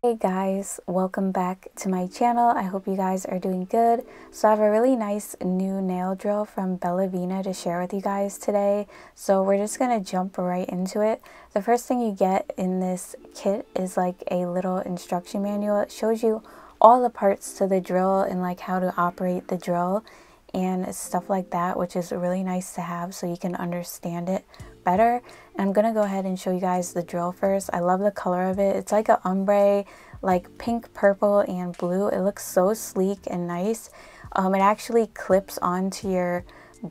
Hey guys, welcome back to my channel. I hope you guys are doing good. So I have a really nice new nail drill from Bellavena to share with you guys today. So we're just gonna jump right into it. The first thing you get in this kit is like a little instruction manual. It shows you all the parts to the drill and like how to operate the drill and stuff like that, which is really nice to have so you can understand it better. And I'm gonna go ahead and show you guys the drill first. I love the color of it. It's like an ombre, like pink, purple, and blue. It looks so sleek and nice. It actually clips onto your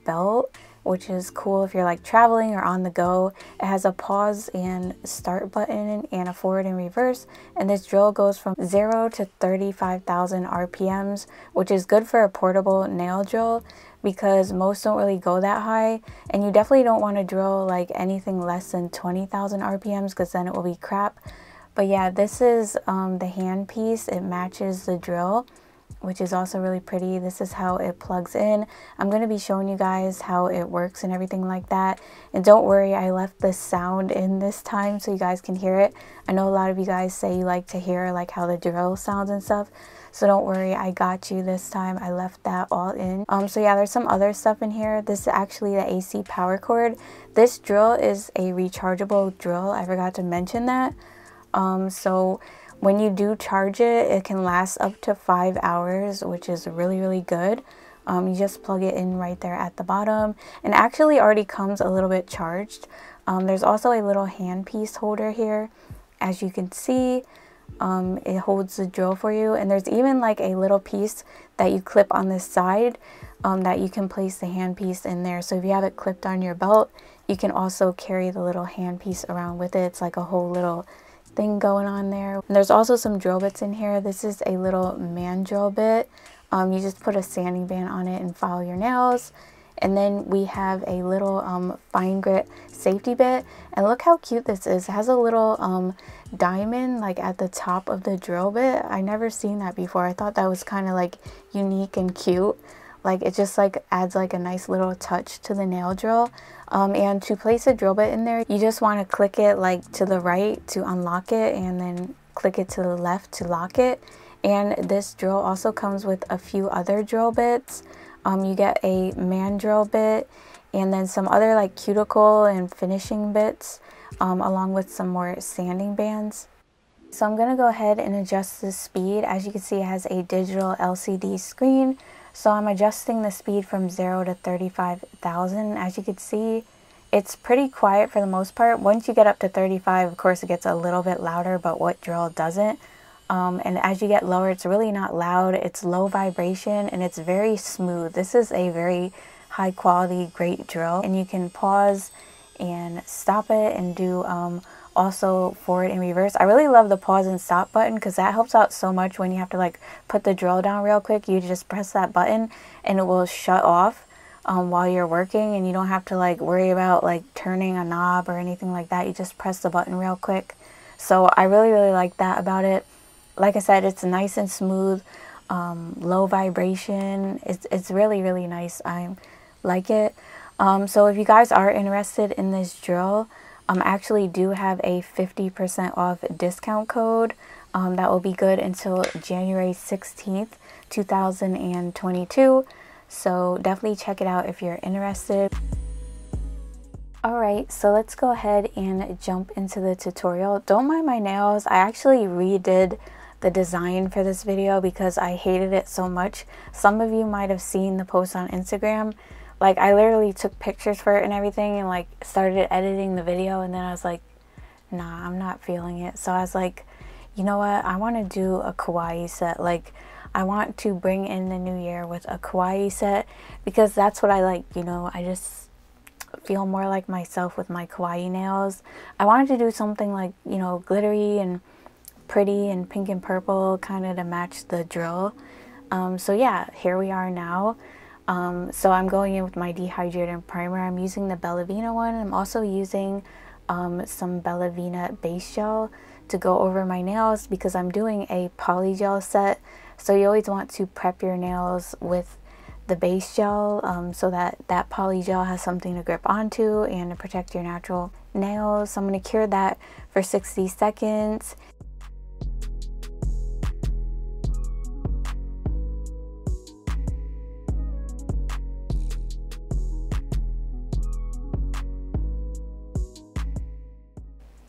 belt, which is cool if you're like traveling or on the go. It has a pause and start button and a forward and reverse, and this drill goes from 0 to 35,000 RPMs, which is good for a portable nail drill because most don't really go that high, and you definitely don't want to drill like anything less than 20,000 RPMs because then it will be crap. But yeah, this is the hand piece. It matches the drill, which is also really pretty. This is how it plugs in. I'm going to be showing you guys how it works and everything like that. And don't worry, I left the sound in this time so you guys can hear it. I know a lot of you guys say you like to hear like how the drill sounds and stuff. So don't worry, I got you this time. I left that all in. So yeah, there's some other stuff in here. This is actually the AC power cord. This drill is a rechargeable drill. I forgot to mention that. So when you do charge it, it can last up to 5 hours, which is really good. You just plug it in right there at the bottom, and actually already comes a little bit charged. There's also a little handpiece holder here. As you can see, it holds the drill for you, and there's even like a little piece that you clip on this side that you can place the handpiece in there. So if you have it clipped on your belt, you can also carry the little handpiece around with it. It's like a whole little thing going on there. And there's also some drill bits in here. This is a little man drill bit. You just put a sanding band on it and file your nails. And then we have a little fine grit safety bit, and look how cute this is. It has a little diamond like at the top of the drill bit. I never seen that before. I thought that was kind of like unique and cute. Like it just like adds like a nice little touch to the nail drill. And to place a drill bit in there, you just want to click it like to the right to unlock it, and then click it to the left to lock it. And this drill also comes with a few other drill bits. You get a man drill bit and then some other like cuticle and finishing bits, along with some more sanding bands. So I'm going to go ahead and adjust the speed. As you can see, it has a digital LCD screen. So I'm adjusting the speed from 0 to 35,000. As you can see, it's pretty quiet for the most part. Once you get up to 35, of course, it gets a little bit louder, but what drill doesn't? And as you get lower, it's really not loud. It's low vibration and it's very smooth. This is a very high quality, great drill. And you can pause and stop it and do also forward and reverse. I really love the pause and stop button because that helps out so much when you have to like put the drill down real quick. You just press that button and it will shut off while you're working, and you don't have to like worry about like turning a knob or anything like that. You just press the button real quick. So I really like that about it. Like I said, it's nice and smooth, low vibration. It's really nice. I like it. So if you guys are interested in this drill, I actually do have a 50% off discount code that will be good until January 16th, 2022. So definitely check it out if you're interested. Alright, so let's go ahead and jump into the tutorial. Don't mind my nails. I actually redid the design for this video because I hated it so much. Some of you might have seen the post on Instagram. Like I literally took pictures for it and everything and like started editing the video, and then I was like, nah, I'm not feeling it. So I was like, you know what, I want to do a kawaii set. Like I want to bring in the new year with a kawaii set because that's what I like, you know. I just feel more like myself with my kawaii nails. I wanted to do something like, you know, glittery and pretty and pink and purple, kind of to match the drill. So yeah, here we are now. So I'm going in with my dehydrated primer. I'm using the Bellavena one. I'm also using some Bellavena base gel to go over my nails because I'm doing a polygel set. So you always want to prep your nails with the base gel so that that polygel has something to grip onto and to protect your natural nails. So I'm going to cure that for 60 seconds.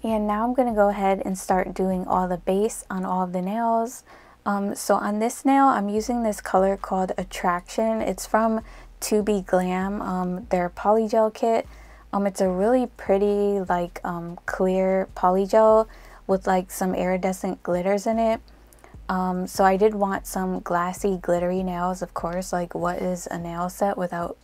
And now I'm going to go ahead and start doing all the base on all of the nails. So on this nail, I'm using this color called Attraction. It's from GLAM, their polygel kit. It's a really pretty, like, clear polygel with like some iridescent glitters in it. So I did want some glassy, glittery nails, of course. Like, what is a nail set without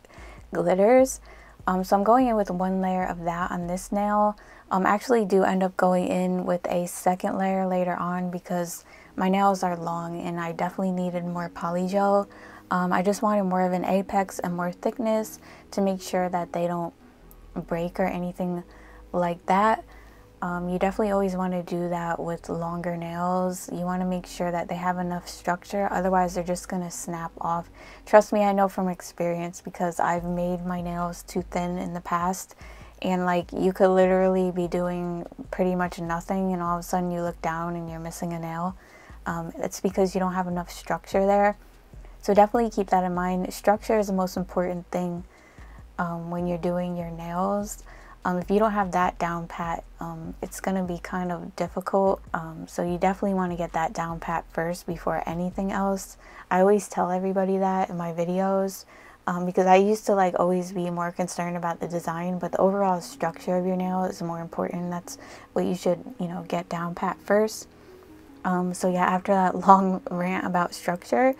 glitters? So I'm going in with one layer of that on this nail. I actually do end up going in with a second layer later on because my nails are long and I definitely needed more polygel. I just wanted more of an apex and more thickness to make sure that they don't break or anything like that. You definitely always want to do that with longer nails. You want to make sure that they have enough structure, otherwise they're just going to snap off. Trust me, I know from experience because I've made my nails too thin in the past, and like you could literally be doing pretty much nothing and all of a sudden you look down and you're missing a nail. It's because you don't have enough structure there. So definitely keep that in mind. Structure is the most important thing when you're doing your nails. If you don't have that down pat, it's going to be kind of difficult. So you definitely want to get that down pat first before anything else. I always tell everybody that in my videos because I used to like always be more concerned about the design, but the overall structure of your nail is more important. That's what you should, you know, get down pat first. So yeah, after that long rant about structure,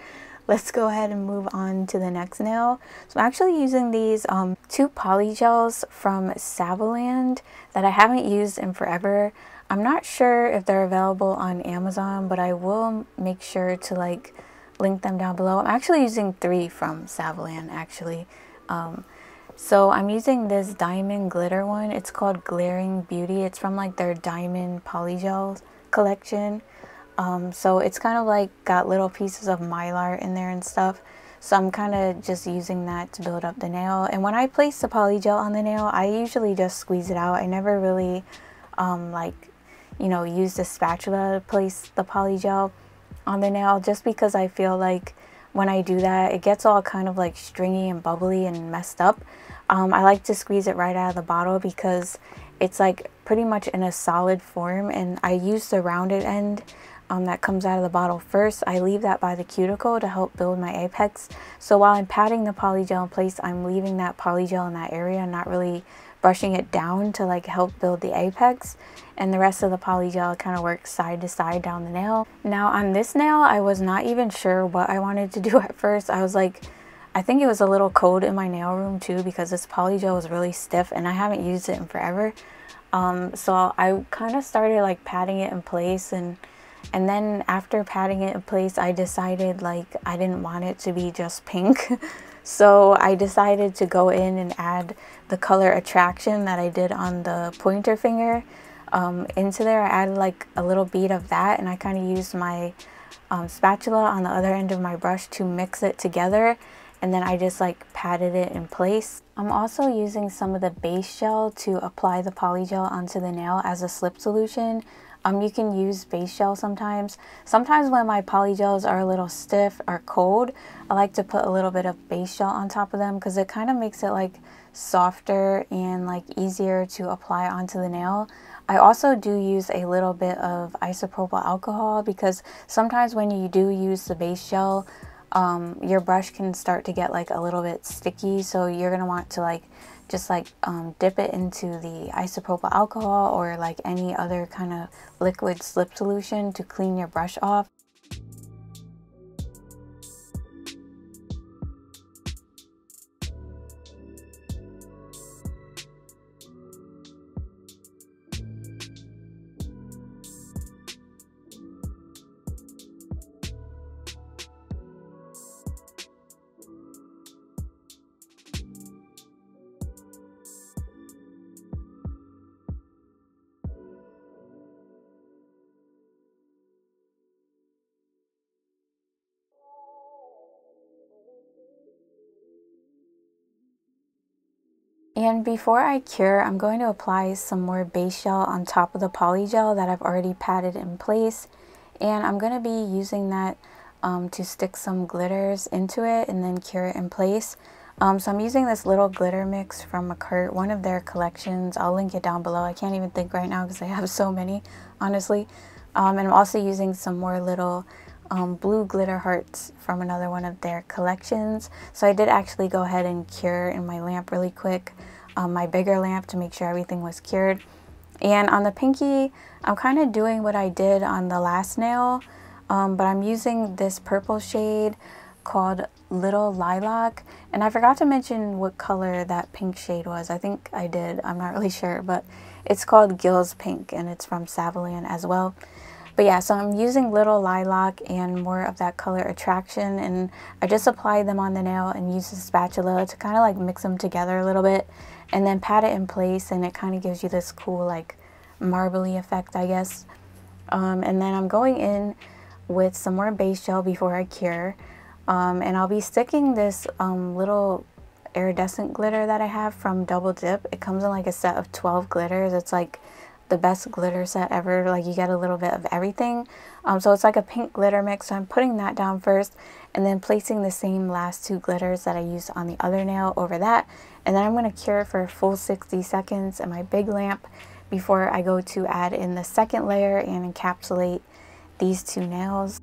let's go ahead and move on to the next nail. So I'm actually using these two polygels from Savaland that I haven't used in forever. I'm not sure if they're available on Amazon, but I will make sure to like link them down below. I'm actually using 3 from Savaland actually. So I'm using this diamond glitter one. It's called Glaring Beauty. It's from like their diamond polygel collection. So it's kind of like got little pieces of mylar in there and stuff. So I'm kind of just using that to build up the nail. And when I place the polygel on the nail, I usually just squeeze it out. I never really like, you know, use the spatula to place the polygel on the nail, just because I feel like when I do that, it gets all kind of like stringy and bubbly and messed up. I like to squeeze it right out of the bottle because it's like pretty much in a solid form, and I use the rounded end that comes out of the bottle first. I leave that by the cuticle to help build my apex. So while I'm patting the polygel in place, I'm leaving that polygel in that area and not really brushing it down to like help build the apex. And the rest of the polygel kind of works side to side down the nail. Now on this nail, I was not even sure what I wanted to do at first. I was like, I think it was a little cold in my nail room too because this polygel was really stiff and I haven't used it in forever. So I kind of started like patting it in place, and then after patting it in place, I decided like I didn't want it to be just pink. So I decided to go in and add the color Attraction that I did on the pointer finger into there. I added like a little bead of that, and I kind of used my spatula on the other end of my brush to mix it together, and then I just like patted it in place. I'm also using some of the base gel to apply the polygel onto the nail as a slip solution. You can use base gel sometimes. Sometimes when my polygels are a little stiff or cold, I like to put a little bit of base gel on top of them because it kind of makes it like softer and like easier to apply onto the nail. I also do use a little bit of isopropyl alcohol because sometimes when you do use the base gel, your brush can start to get like a little bit sticky. So you're gonna want to like just like dip it into the isopropyl alcohol or like any other kind of liquid slip solution to clean your brush off. And before I cure, I'm going to apply some more base gel on top of the polygel that I've already patted in place. And I'm going to be using that to stick some glitters into it and then cure it in place. So I'm using this little glitter mix from one of their collections. I'll link it down below. I can't even think right now because I have so many, honestly. And I'm also using some more little blue glitter hearts from another one of their collections. So I did actually go ahead and cure in my lamp really quick, my bigger lamp, to make sure everything was cured. And on the pinky, I'm kind of doing what I did on the last nail, but I'm using this purple shade called Little Lilac. And I forgot to mention what color that pink shade was. I think I did. I'm not really sure, but it's called Gills Pink, and it's from Savalan as well. But yeah, so I'm using Little Lilac and more of that color Attraction, and I just apply them on the nail and use the spatula to kind of like mix them together a little bit and then pat it in place, and it kind of gives you this cool like marbly effect, I guess. And then I'm going in with some more base gel before I cure, and I'll be sticking this little iridescent glitter that I have from Double Dip. It comes in like a set of 12 glitters. It's like the best glitter set ever. Like, you get a little bit of everything. So it's like a pink glitter mix. So I'm putting that down first and then placing the same last two glitters that I used on the other nail over that. And then I'm going to cure for a full 60 seconds in my big lamp before I go to add in the second layer and encapsulate these two nails.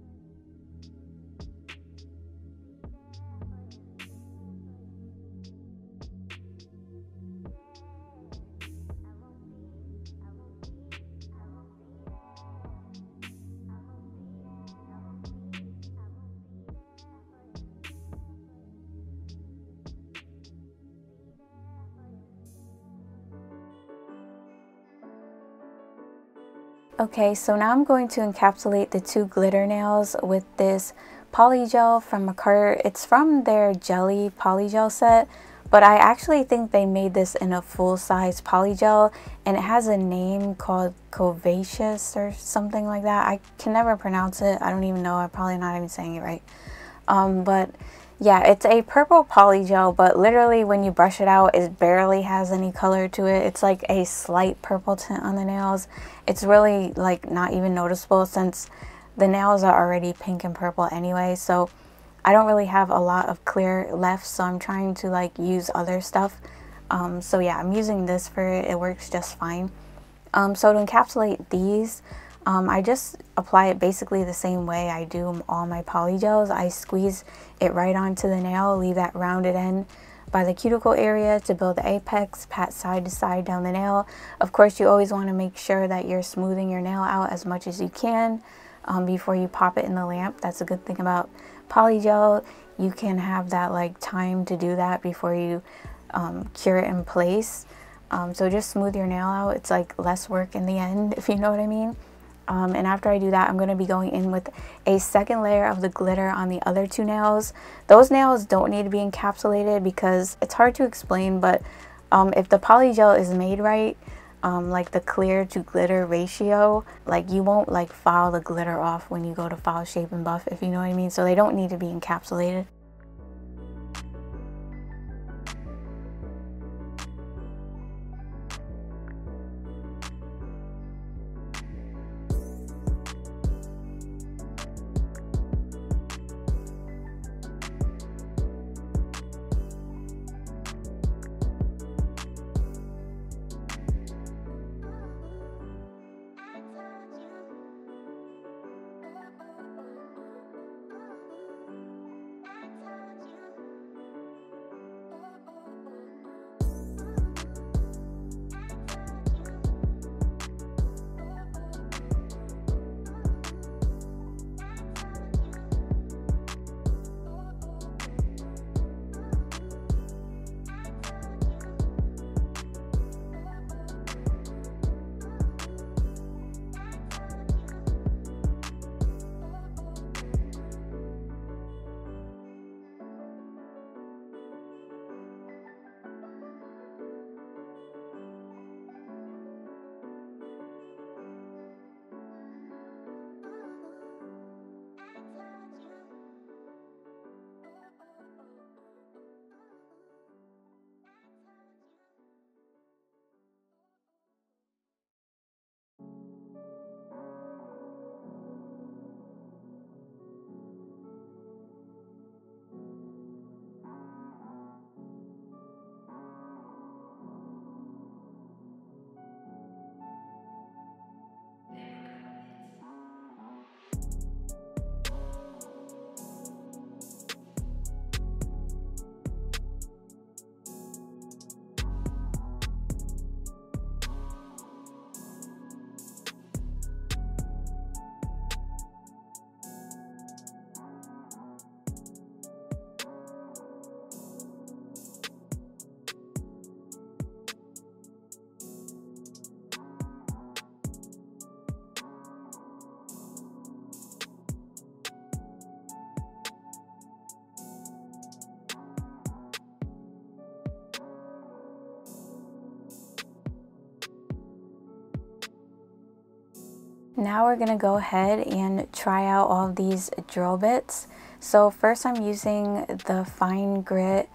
Okay, so now I'm going to encapsulate the two glitter nails with this Polygel from Mermaid. It's from their Jelly Polygel set, but I actually think they made this in a full-size Polygel, and it has a name called Covacious or something like that. I can never pronounce it. I don't even know. I'm probably not even saying it right. But yeah, it's a purple polygel, but literally when you brush it out, it barely has any color to it. It's like a slight purple tint on the nails. It's really like not even noticeable since the nails are already pink and purple anyway. So I don't really have a lot of clear left, so I'm trying to like use other stuff. So yeah, I'm using this for it. It works just fine. So to encapsulate these, I just apply it basically the same way I do all my polygels. I squeeze it right onto the nail, leave that rounded end by the cuticle area to build the apex, pat side to side down the nail. Of course, you always want to make sure that you're smoothing your nail out as much as you can before you pop it in the lamp. That's a good thing about polygel. You can have that like time to do that before you cure it in place. So just smooth your nail out. It's like less work in the end, if you know what I mean. And after I do that, I'm going to be going in with a second layer of the glitter on the other two nails. Those nails don't need to be encapsulated because it's hard to explain, but if the polygel is made right, like the clear to glitter ratio, like you won't like file the glitter off when you go to file, shape, and buff, if you know what I mean. So they don't need to be encapsulated. Now we're gonna go ahead and try out all of these drill bits. So first I'm using the fine grit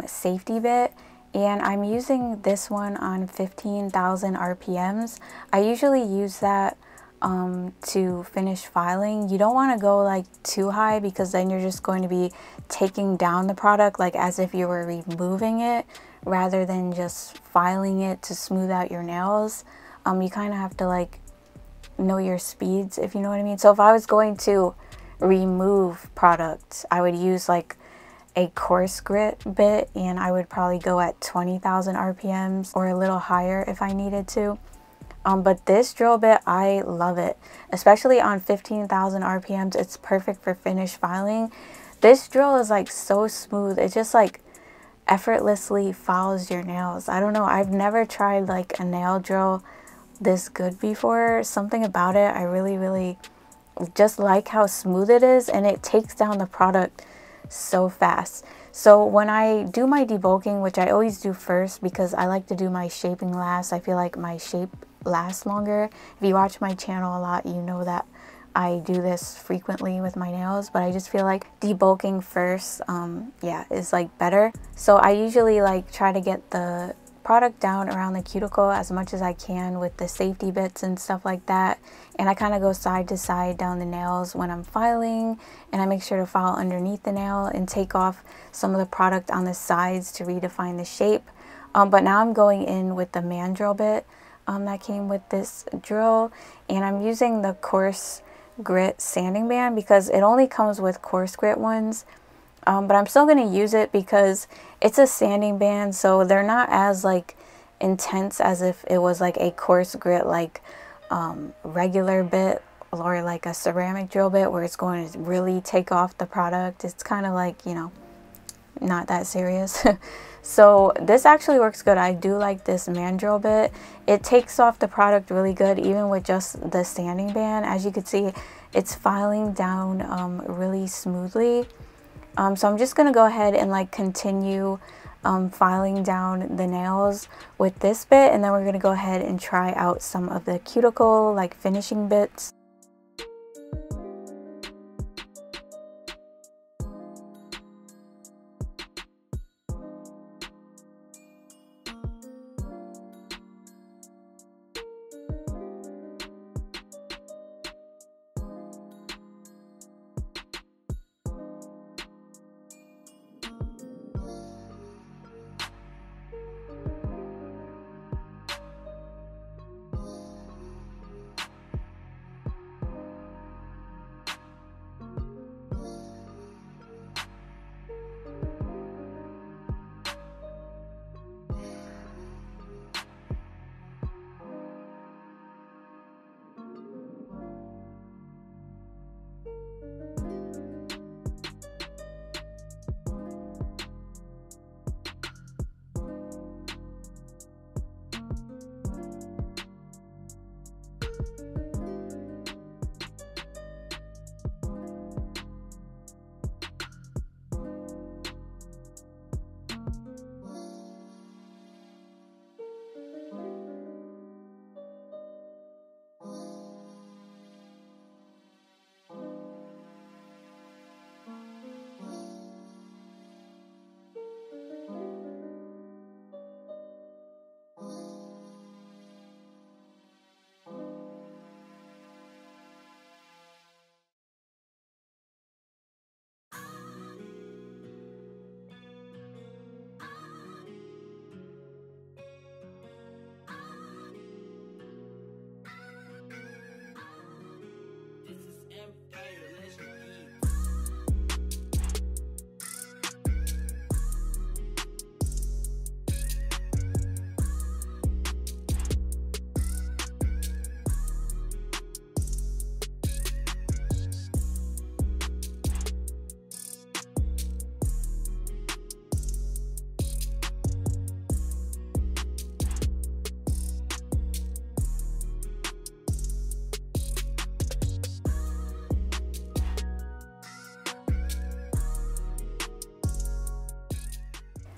safety bit, and I'm using this one on 15,000 RPMs. I usually use that to finish filing. You don't want to go like too high, because then you're just going to be taking down the product like as if you were removing it rather than just filing it to smooth out your nails. You kind of have to like know your speeds, if you know what I mean. So if I was going to remove product, I would use like a coarse grit bit, and I would probably go at 20,000 RPMs or a little higher if I needed to. But this drill bit, I love it, especially on 15,000 RPMs. It's perfect for finish filing. This drill is like so smooth. It just like effortlessly files your nails. I don't know, I've never tried like a nail drill this good before. Something about it, I really just like how smooth it is, and it takes down the product so fast. So when I do my debulking, which I always do first because I like to do my shaping last, I feel like my shape lasts longer. If you watch my channel a lot, you know that I do this frequently with my nails, but I just feel like debulking first yeah, is like better. So I usually like try to get the product down around the cuticle as much as I can with the safety bits and stuff like that, and I kind of go side to side down the nails when I'm filing, and I make sure to file underneath the nail and take off some of the product on the sides to redefine the shape. But now I'm going in with the mandrel bit that came with this drill, and I'm using the coarse grit sanding band because it only comes with coarse grit ones. But I'm still going to use it because it's a sanding band, so they're not as like intense as if it was like a coarse grit like regular bit or like a ceramic drill bit where it's going to really take off the product. It's kind of like, you know, not that serious. So this actually works good. I do like this mandrel bit. It takes off the product really good even with just the sanding band. As you can see, it's filing down really smoothly. So I'm just going to go ahead and like continue filing down the nails with this bit, and then we're going to go ahead and try out some of the cuticle like finishing bits.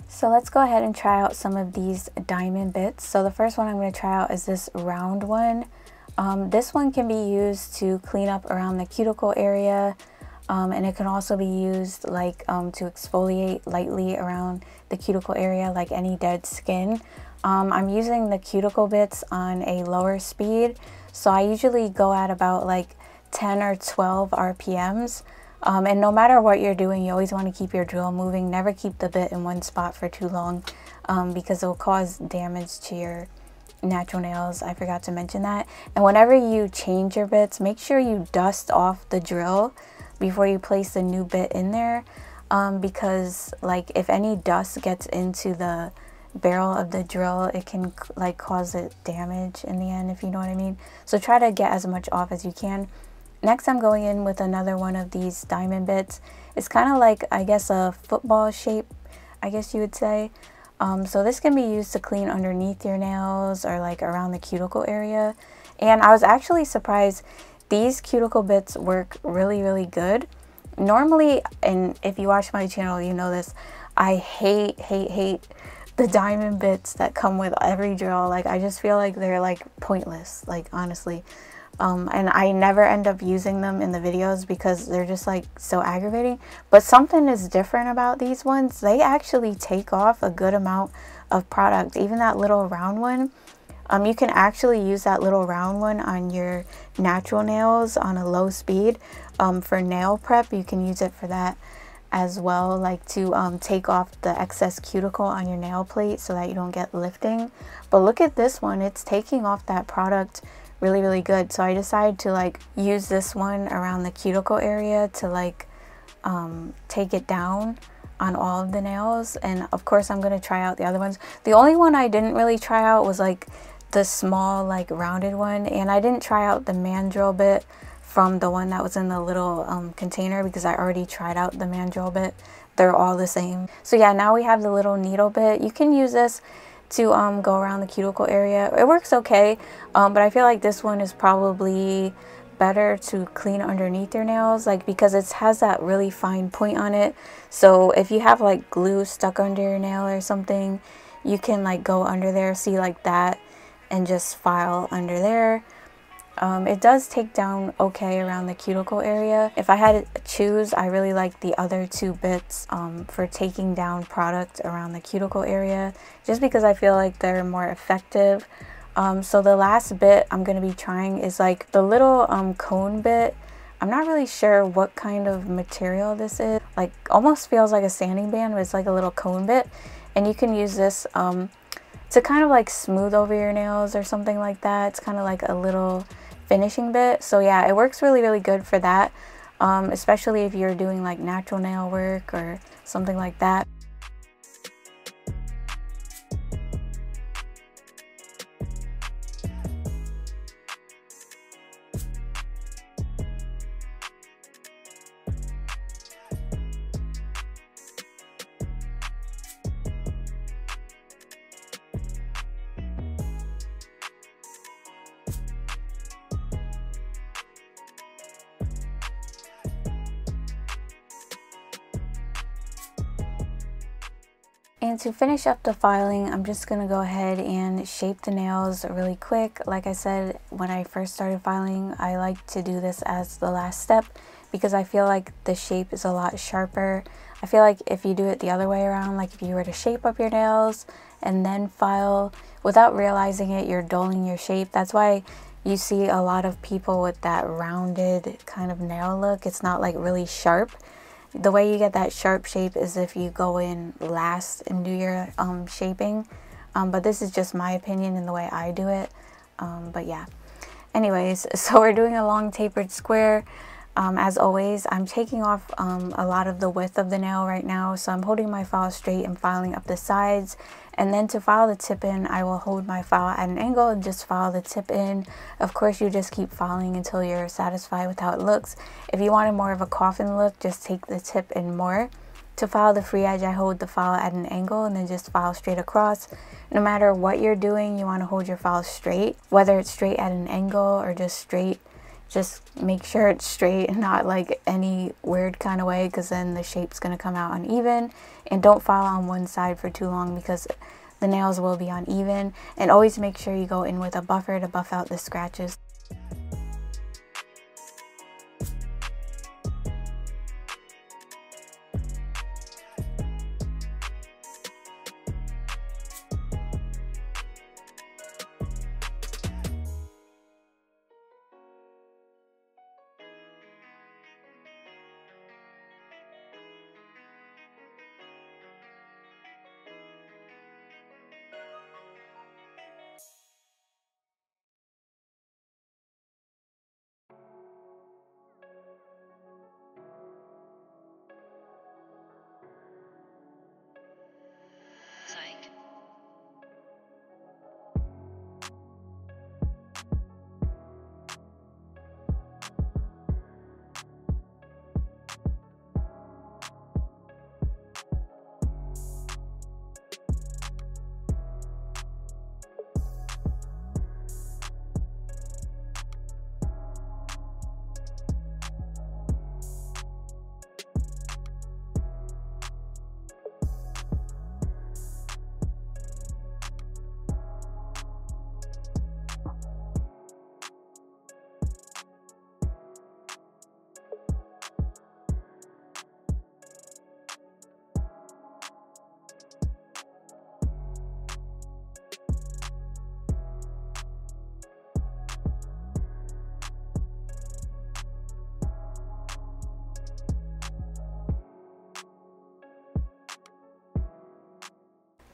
So let's go ahead and try out some of these diamond bits. So the first one I'm going to try out is this round one. This one can be used to clean up around the cuticle area, and it can also be used like to exfoliate lightly around the cuticle area, like any dead skin. I'm using the cuticle bits on a lower speed, so I usually go at about like 10 or 12 RPMs. And no matter what you're doing, you always want to keep your drill moving. Never keep the bit in one spot for too long, because it will cause damage to your natural nails. I forgot to mention that. And whenever you change your bits, make sure you dust off the drill before you place the new bit in there, because like if any dust gets into the barrel of the drill, it can like cause it damage in the end, if you know what I mean. So try to get as much off as you can. Next, I'm going in with another one of these diamond bits. It's kind of like, I guess, a football shape, I guess you would say. So this can be used to clean underneath your nails or like around the cuticle area. And I was actually surprised, these cuticle bits work really, really good. Normally, and if you watch my channel, you know this, I hate the diamond bits that come with every drill. Like, I just feel like they're like pointless, like honestly. And I never end up using them in the videos because they're just like so aggravating. But something is different about these ones. They actually take off a good amount of product. Even that little round one, you can actually use that little round one on your natural nails on a low speed. For nail prep, you can use it for that as well, like to take off the excess cuticle on your nail plate so that you don't get lifting. But look at this one, it's taking off that product really, really good. So I decided to like use this one around the cuticle area to like take it down on all of the nails. And of course I'm going to try out the other ones. The only one I didn't really try out was like the small like rounded one, and I didn't try out the mandrel bit from the one that was in the little container because I already tried out the mandrel bit. They're all the same. So yeah, now we have the little needle bit. You can use this to go around the cuticle area. It works okay, but I feel like this one is probably better to clean underneath your nails, like because it has that really fine point on it. So if you have like glue stuck under your nail or something, you can like go under there, see like that, and just file under there. It does take down okay around the cuticle area. If I had to choose, I really like the other two bits for taking down product around the cuticle area, just because I feel like they're more effective. So the last bit I'm going to be trying is like the little cone bit. I'm not really sure what kind of material this is. Like almost feels like a sanding band, but it's like a little cone bit. And you can use this to kind of like smooth over your nails or something like that. It's kind of like a little finishing bit. So yeah, it works really, really good for that, especially if you're doing like natural nail work or something like that. And to finish up the filing, I'm just going to go ahead and shape the nails really quick. Like I said, when I first started filing, I like to do this as the last step because I feel like the shape is a lot sharper. I feel like if you do it the other way around, like if you were to shape up your nails and then file, without realizing it, you're dulling your shape. That's why you see a lot of people with that rounded kind of nail look. It's not like really sharp. The way you get that sharp shape is if you go in last and do your shaping. But this is just my opinion and the way I do it. But yeah. Anyways, so we're doing a long tapered square. As always, I'm taking off a lot of the width of the nail right now. So I'm holding my file straight and filing up the sides. And then to file the tip in, I will hold my file at an angle and just file the tip in. Of course, you just keep filing until you're satisfied with how it looks. If you wanted more of a coffin look, just take the tip in more. To file the free edge, I hold the file at an angle and then just file straight across. No matter what you're doing, you want to hold your file straight. Whether it's straight at an angle or just straight, just make sure it's straight and not like any weird kind of way, because then the shape's going to come out uneven. And don't file on one side for too long because the nails will be uneven. And always make sure you go in with a buffer to buff out the scratches.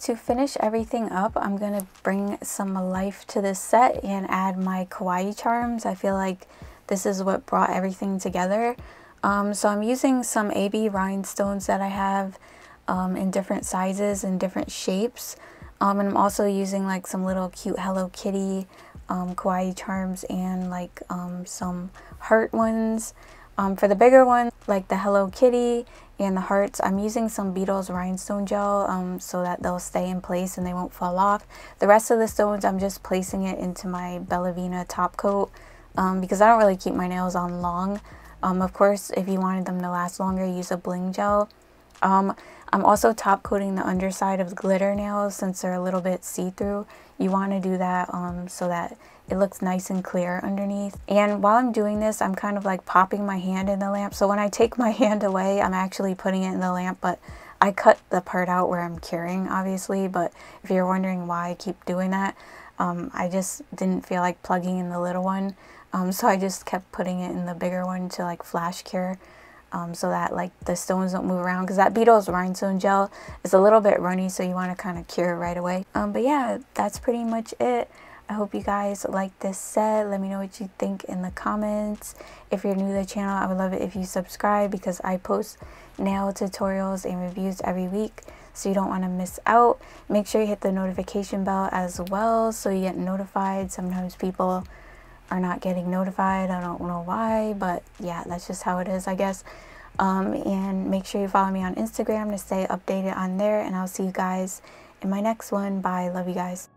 To finish everything up, I'm going to bring some life to this set and add my Kawaii Charms. I feel like this is what brought everything together. So I'm using some AB rhinestones that I have in different sizes and different shapes. And I'm also using like some little cute Hello Kitty Kawaii Charms and like some heart ones. For the bigger ones, like the Hello Kitty and the hearts, I'm using some Beetles rhinestone gel so that they'll stay in place and they won't fall off. The rest of the stones, I'm just placing it into my Bellavena top coat because I don't really keep my nails on long. Of course, if you wanted them to last longer, use a bling gel. I'm also top coating the underside of the glitter nails since they're a little bit see-through. You want to do that so that it looks nice and clear underneath. And while I'm doing this, I'm kind of like popping my hand in the lamp. So when I take my hand away, I'm actually putting it in the lamp, but I cut the part out where I'm curing, obviously. But if you're wondering why I keep doing that, I just didn't feel like plugging in the little one. So I just kept putting it in the bigger one to like flash cure. So that like the stones don't move around, because that Beetles rhinestone gel is a little bit runny, so you want to kind of cure right away. But yeah, that's pretty much it. I hope you guys like this set. Let me know what you think in the comments. If you're new to the channel, I would love it if you subscribe, because I post nail tutorials and reviews every week, so you don't want to miss out. Make sure you hit the notification bell as well so you get notified. Sometimes people are not getting notified. I don't know why, but yeah, that's just how it is, I guess. And make sure you follow me on Instagram to stay updated on there, and I'll see you guys in my next one. Bye. Love you guys.